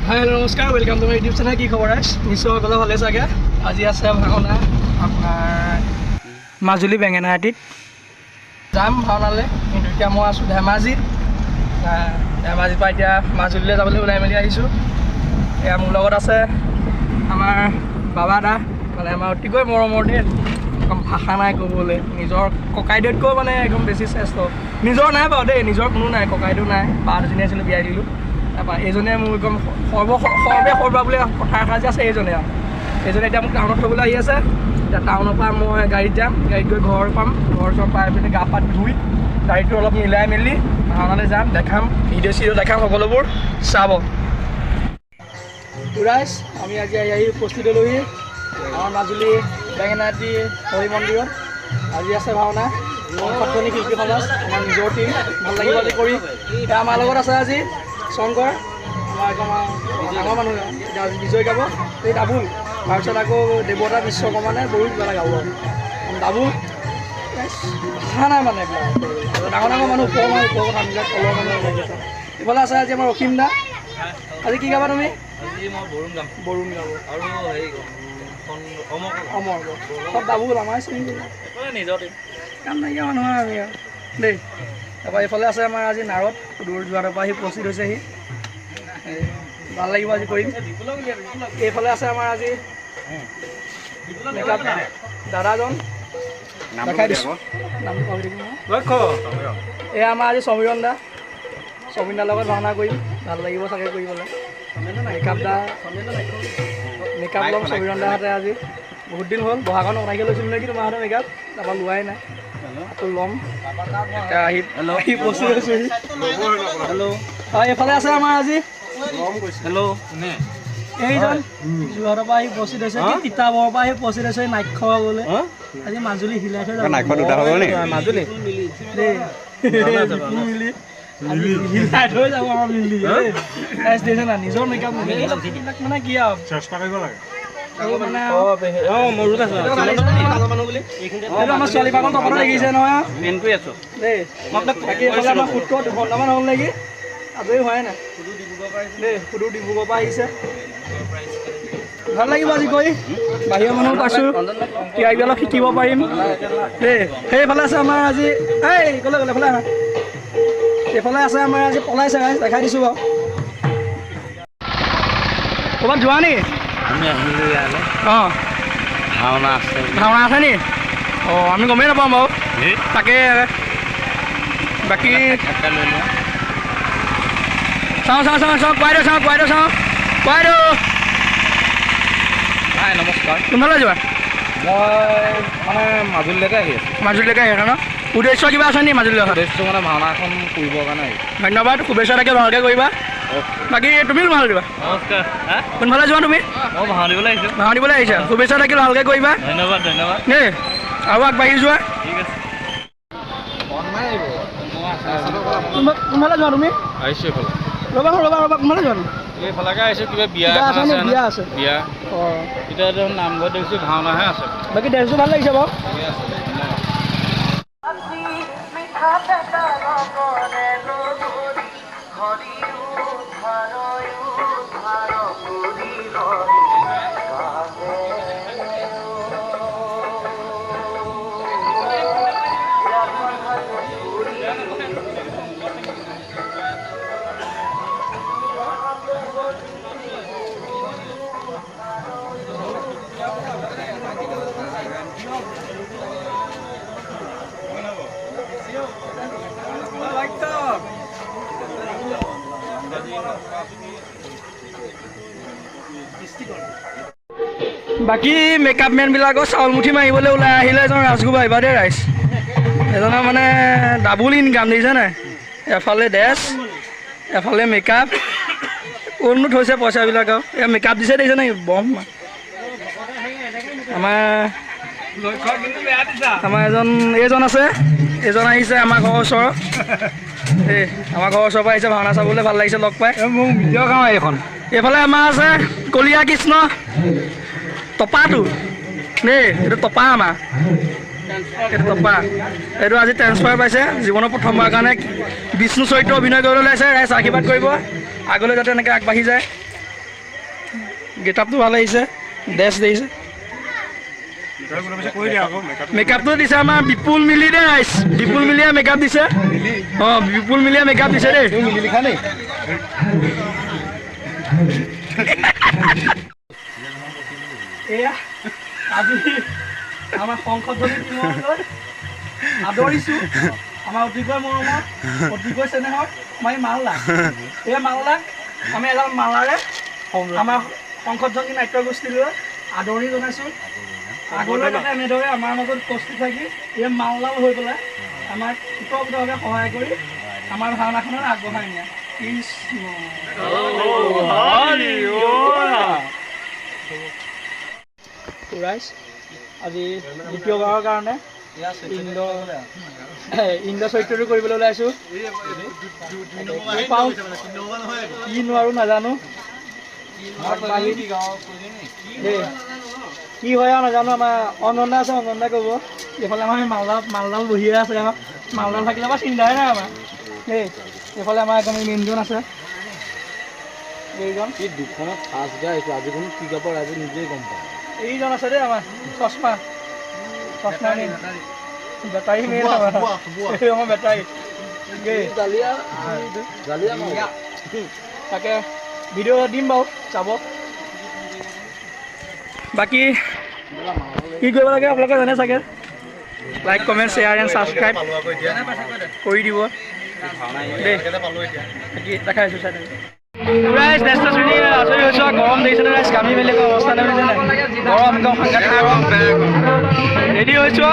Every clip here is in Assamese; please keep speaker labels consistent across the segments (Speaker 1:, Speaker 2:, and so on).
Speaker 1: হেল্ল' নমস্কাৰ, welcome to my YouTube channel. কি খবৰ ৰাইজ? নিশ্চয় সকলো ভালে চাগে। আজি আছে ভাওনা আপোনাৰ মাজুলী বেঙেনাআটিত যাম ভাওনালৈ, কিন্তু এতিয়া মই আছোঁ ধেমাজিত। ধেমাজিৰ পৰা এতিয়া মাজুলীলৈ যাবলৈ ওলাই মেলি আহিছোঁ। এয়া মোৰ লগত আছে আমাৰ বাবা দা, মানে আমাৰ অতিকৈ মৰমৰ দেই, একদম ভাষা নাই ক'বলৈ। নিজৰ ককাইদেউতকৈ মানে একদম বেছি শ্ৰেষ্ঠ। নিজৰ নাই বাৰু দেই, নিজৰ কোনো নাই, ককাইদেউ নাই, বা দুজনী আছিলোঁ বিয়াই দিলোঁ। তাৰপৰা এইজনে মোৰ একদম সৰ্বে সৰ্বা বুলি কথা এষাৰ যে আছে, এইজনে এতিয়া মোক টাউনত থ'বলৈ আহি আছে। এতিয়া টাউনৰ পৰা মই গাড়ীত যাম, গাড়ীত গৈ ঘৰ পাম, ঘৰ চৰ পাই পিনে গা পা ধুই গাড়ীটো অলপ মিলাই মেলি ভাওনালৈ যাম, দেখাম, ভিডিঅ' চিডিঅ' দেখাম, সকলোবোৰ চাব। ৰাইজ আমি আজি আহি উপস্থিত হ'লোহি আমাৰ মাজুলী বেঙেনাআটি হৰি মন্দিৰত। আজি আছে ভাওনা, সত্ৰনী শিল্পী সমাজ, আমাৰ নিজৰ টীম, ভাল লাগিব আজি কৰি। এতিয়া আমাৰ লগত আছে আজি শংকৰ, আমাৰ ডাঙৰ মানুহ, এতিয়া বিজয় গাব, এই ডাবুল, তাৰপিছত আকৌ দেৱতা বিশ্বকৰ্মানে বড়ো কিবা এটা গাব। ডাবুল ভাষা নাই মানে এইবিলাক, ডাঙৰ ডাঙৰ মানুহ, ওপৰ কথাবিলাক, তলৰ মানুহ। এইফালে আছে আজি আমাৰ অসীম দা। আজি কি গাবা তুমি? বৰুণ গাব আৰু অমৰ চব ডাবুল, আমাৰ চিনি নিজৰ কাম নাইকিয়া মানুহ আমি আৰু দেই। তাৰপৰা এইফালে আছে আমাৰ আজি নাৰদ, দূৰ যোৱাৰৰ পৰা আহি উপস্থিত হৈছেহি, ভাল লাগিব আজি কৰিম। এইফালে আছে আমাৰ আজি মেকআপ দাদাজন, দেখাই দিছোঁ নামটো পাহৰি থাকিম নহয়। এয়া আমাৰ আজি সমীৰণ দা, সমীৰণ দাৰ লগত ভাওনা কৰিম, ভাল লাগিব চাগে কৰিবলৈ। মেকআপ ল'ম সমীৰণ দাহঁতে। আজি বহুত দিন হ'ল, বহাগৰ 9 তাৰিখে লৈছিলোঁ নেকি তোমাৰহঁতে মেকআপ, তাৰপৰা লোৱাই নাই, আকৌ ল'ম। এতিয়া আহি উপস্থিত হৈছোঁহি। হয়, এইফালে আছে আমাৰ আজি এইজন যোৰহাটৰ পৰা আহি উপস্থিত হৈছে, তিতাবৰৰ পৰা আহি উপস্থিত হৈছে নাইক খোৱাবলৈ। আজি মাজুলী হিলাই থৈ যাব, মাজুলী দেই মিলি হিলাই থৈ যাব আমাৰ মিলি দিছে না। নিজৰ মেকআপ মানে কি আৰু চেষ্টা কৰিব লাগে। আমাৰ ছোৱালী পাগল টপতে দেখিছে নহয় দেই। বাকী এইফালে আমাৰ সূত্ৰ 2ঘণ্টামান হ'ল নেকি, আজৰি হোৱাই নাই দেই। সুদূৰ ডিব্ৰুগড়ৰ পৰা আহিছে, ভাল লাগিব আজি গৈ। বাহিৰৰ মানুহ পাইছোঁ, কিবা কিবি অলপ শিকিব পাৰিম দেই। সেইফালে আছে আমাৰ আজি গ'লে এইফালে আহা, এইফালে আছে আমাৰ আজি পলাইছে, দেখাই দিছোঁ বাৰু। ক'ৰবাত যোৱা নেকি? অঁ ভাওনা আছে নি? অঁ আমি গমেই নাপাওঁ বাৰু, তাকে বাকী চাওঁ কোৱাই দিওঁ নমস্কাৰ। কোনফালে যোৱা?
Speaker 2: মই মানে মাজুলীলৈকে আহি আছোঁ।
Speaker 1: মাজুলীলৈকে আহি আছে ন? উদ্দেশ্য কিবা আছে নি মাজুলী অহা?
Speaker 2: উদ্দেশ্য মানে ভাওনা এখন কৰিবৰ কাৰণে।
Speaker 1: ধন্যবাদ, শুভেচ্ছা থাকে, ভালকৈ কৰিবা। বাকী তুমিও ভাল দিবা।
Speaker 2: নমস্কাৰ।
Speaker 1: কোনফালে যোৱা তুমি?
Speaker 2: মই ভাও দিবলৈ আহিছোঁ।
Speaker 1: ভাও দিবলৈ আহিছা, শুভেচ্ছা থাকিল, ভালকৈ কৰিবা।
Speaker 2: ধন্যবাদ
Speaker 1: দেই, আৰু আগবাঢ়ি যোৱা।
Speaker 2: ঠিক আছে।
Speaker 1: কোনফালে যোৱা তুমি?
Speaker 2: আহিছোঁ এইফালে।
Speaker 1: ৰ'বা কোনফালে যোৱা তুমি?
Speaker 2: এইফালেকে আহিছোঁ, কিবা বিয়া আছে। বিয়া
Speaker 1: অঁ
Speaker 2: এতিয়া দেখোন নামঘৰত দেখিছোঁ ভাওনাহে আছে।
Speaker 1: বাকী ড্ৰেছটো ভাল লাগিছে বাৰু। বাকী মেকআপ মেনবিলাকৰ চাউল মুঠি মাৰিবলৈ ওলাই আহিলে এজন ৰাজগু ভাইবা দেই ৰাইজ। এজনৰ মানে ডাবুল ইনকাম দিছে নাই, এফালে ড্ৰেছ এফালে মেকআপ, ক'তনো থৈছে পইচাবিলাক আৰু। এয়া মেকআপ দিছে দেখিছে নাই, বম। আমাৰ এইজন আছে, এইজন আহিছে আমাৰ ঘৰৰ ওচৰৰ, এই আমাৰ ঘৰৰ ওচৰৰ পৰা আহিছে ভাওনা চাবলৈ, ভাল লাগিছে লগ পাই। মোক ভিডিঅ' গাঁও এইখন। এইফালে আমাৰ আছে কলীয়া কৃষ্ণ, টপাটো দেই, এইটো টপা আমাৰ, এইটো টপা, এইটো আজি ট্ৰেন্সফাৰ পাইছে, জীৱনৰ প্ৰথমবাৰৰ কাৰণে বিষ্ণু চৰিত্ৰ অভিনয় কৰিবলৈ ওলাইছে। ৰাইজ আশীৰ্বাদ কৰিব, আগলৈ যাতে এনেকৈ আগবাঢ়ি যায়। গেটআপটো ভাল আহিছে ড্ৰেছ দিছে মেকআপটো দিছে আমাৰ বিপুল মিলি দে ৰাইজ বিপুল মিলিয়ে মেকআপ দিছে অঁ বিপুল মিলিয়ে মেকআপ দিছে দেই
Speaker 2: মিলি লিখা নেই
Speaker 1: এয়া আজি আমাৰ সংসদজনী টিমলৈ আদৰিছোঁ আমাৰ অতিকৈ মৰমৰ অতিকৈ চেনেহৰ মই মালদাক এই মালদাক আমি এডাল মালাৰে আমাৰ সংসদজনী নাট্যগোষ্ঠীলৈ আদৰণি জনাইছোঁ আগলৈ যাতে এনেদৰে আমাৰ মাজত উপস্থিত থাকি এই মালদাল হৈ পেলাই আমাক ওতঃপ্ৰোতভাৱে সহায় কৰি আমাৰ ভাওনাখনত আগবঢ়াই নিয়ে কৃষ্ণ ৰাইজ আজি দ্বিতীয়বাৰৰ কাৰণে ইন্দ্ৰ চৰিত্ৰটো কৰিবলৈ ওলাইছোঁ পাওঁ কি নোৱাৰোঁ নাজানো দেই কি হয় আৰু নাজানো আমাৰ অনন্দা আছে অনন্দা ক'ব এইফালে আমাৰ মালদাল বহিয়ে আছে আমাৰ মালদাল থাকিলে আমাৰ চিন্তাই নাই আমাৰ দেই এইফালে আমাৰ একদম মেইনজন আছে এইজন
Speaker 2: এই দুখনত ফাৰ্ষ্ট গাই আহিছোঁ আজিখন কি কাপোৰ আজি নিজেই গম পাওঁ
Speaker 1: এইজন আছে দেই আমাৰ চশমা মেইন বেটাৰী মেইন আমাৰ বেটাৰী তাকে ভিডিঅ' দিম বাৰু চাব বাকী কি কৰিব লাগে আপোনালোকে জানে চাগে like comment share and subscribe কৰি দিব দেই দেখাইছোঁ চাই ৰাইজ নেক্সট শ্ৰেণী আজৰি হৈছোঁ আৰু গৰম দেখিছে নে ৰাইজ কামি মেলি একো অৱস্থা নাই বুজিছে গৰম একদম সাংঘাতিক গৰম ৰেডি হৈছোঁ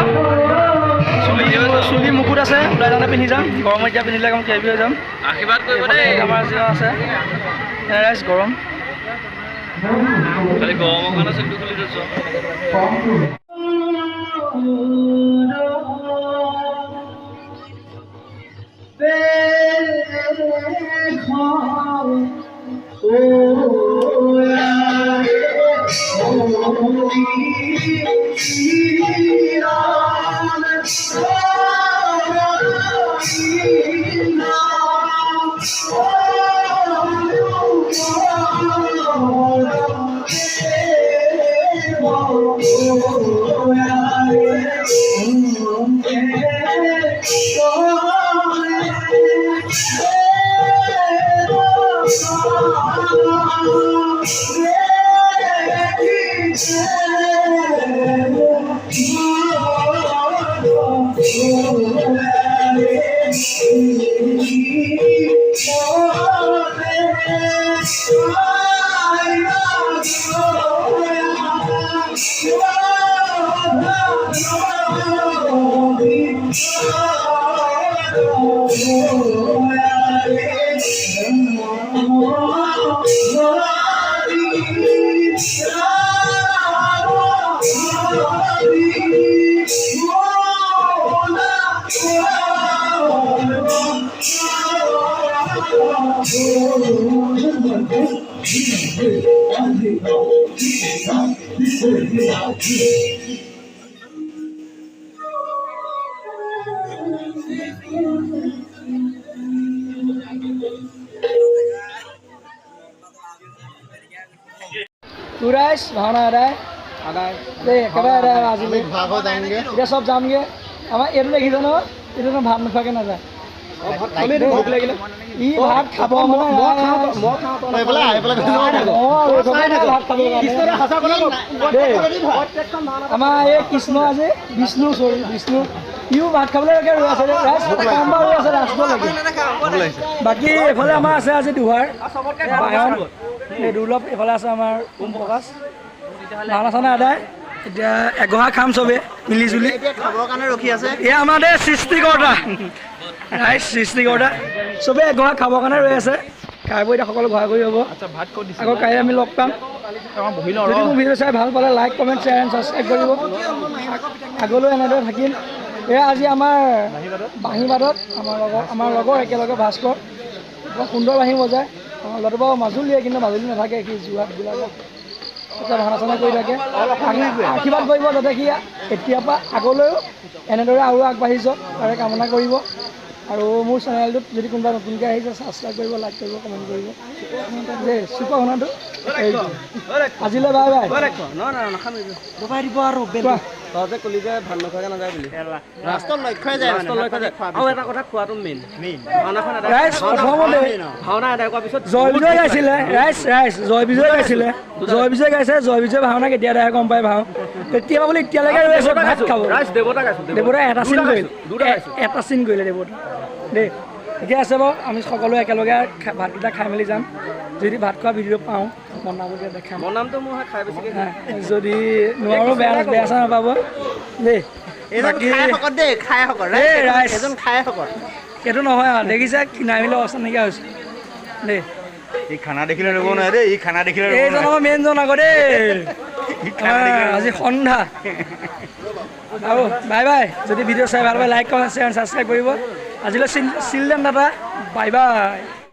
Speaker 1: চুলি মুকুট আছে ওলাই যাওঁতে পিন্ধি যাম গৰমত এতিয়া পিন্ধিলে অকণ কেবি হৈ যাম আশীৰ্বাদ কৰিব দেই আমাৰ যিজন আছে ৰাইজ গৰম খালি গৰমৰ কাৰণে চুলিটো খুলি থৈছোঁ Turais, ভাওনা আদায় দেই একেবাৰে আদায় আজি এতিয়া চব যামগৈ আমাৰ এইটো দেখিছে ন এইটো ভাত নোখোৱাকৈ নাযায় ভোক লাগিলে ই ভাত খাব আমাৰ এই কৃষ্ণ আছে বিষ্ণু বিষ্ণু ইও ভাত খাবলৈ ৰৈ আছে ৰৈ আছে ৰাষ্ট্ৰলৈকে বাকী এইফালে আমাৰ আছে আজি দুহাৰ বায়ন এই দুৰ্লভ এইফালে আছে আমাৰ ওম প্ৰকাশ ভাওনা চাওনা আদায় এতিয়া এগহা খাম চবে মিলি জুলি খাবৰ কাৰণে ৰখি আছে এয়া আমাৰ দে সৃষ্টিকৰ্তা ৰাইজ সৃষ্টিকৰ্তা চবে এগহা খাবৰ কাৰণে ৰৈ আছে খাই বৈ এতিয়া সকলো ঘৰা কৰি হ'ব আকৌ কাইলৈ আমি লগ পাম যদি মোৰ ভিডিঅ' চাই ভাল পালে like comment share and subscribe কৰিব আগলৈ এনেদৰে থাকিম এয়া আজি আমাৰ বাঁহীবাদত আমাৰ লগৰ একেলগে ভাস্কৰ বৰ সুন্দৰ বাঁহী বজায় আমাৰ ল'ৰাটো বাৰু মাজুলীয়ে কিন্তু মাজুলী নাথাকে সি যোৰহাটবিলাকত তাতে ভাওনা চাওনা কৰি থাকে আশীৰ্বাদ কৰিব যাতে সি এতিয়াৰ পৰা আগলৈও এনেদৰে আৰু আগবাঢ়ি যাওক তাৰে কামনা কৰিব আৰু মোৰ চেনেলটোত যদি কোনোবা নতুনকৈ আহিছে ছাবস্ক্ৰাইব কৰিব, লাইক কৰিব, কমেণ্ট কৰিব দেই। চুপাৰ শুনাটো আজিলৈ বাই বাই। দিব আৰু কোৱা
Speaker 2: তহঁতে কলি যে ভাত নোখোৱাকৈ নাযায় বুলি
Speaker 3: ৰাষ্ট্ৰৰ লক্ষ্যই যায়
Speaker 2: লাষ্টৰ লক্ষ্য যে আৰু এটা কথা খোৱাটো মেইন ভাওনাখন
Speaker 1: ৰাইজ প্ৰথমতে
Speaker 2: ভাওনা আদায় কৰাৰ পিছত
Speaker 1: জয় বিজয় গাইছিলে, ৰাইজ জয় বিজয় গাইছিলে, জয় বিজয় গাইছে। জয় বিজয় ভাওনা কেতিয়া দেখাই গম পাই ভাও তেতিয়া বুলি এতিয়ালৈকে ৰৈ আছে ভাত খাব।
Speaker 2: ৰাইজ দেৱতা গাইছোঁ
Speaker 1: দেৱতা এটা চিন কৰিলে, এটা চিন কৰিলে দেৱতা দেই। ঠিকে আছে বাৰু, আমি সকলোৱে একেলগে ভাতকেইটা খাই মেলি যাম। যদি ভাত খোৱা ভিডিঅ' পাওঁ বনাবগৈ দেখাম।
Speaker 2: মোৰ নামটো মোৰ খাই বেছিকৈ
Speaker 1: যদি নোৱাৰোঁ বেয়া চেয়া নাপাব দেই। বাকী সেইটো নহয় আৰু দেখিছে কিনাই মেলি অৱস্থা নাইকিয়া হৈছে দেই।
Speaker 3: ই খানা দেখিলে ৰ'ব নোৱাৰে দেই, ই খানা দেখিলে
Speaker 1: এইজন আমাৰ মেইনজন আকৌ দেই। আজি সন্ধ্যা আৰু বাই বাই। যদি ভিডিঅ' চাই ভাল পায় লাইক কমেণ্ট শ্বেয়াৰ ছাবস্ক্ৰাইব কৰিব। আজিলৈ চিলড্ৰেন দাদা বাই বাই।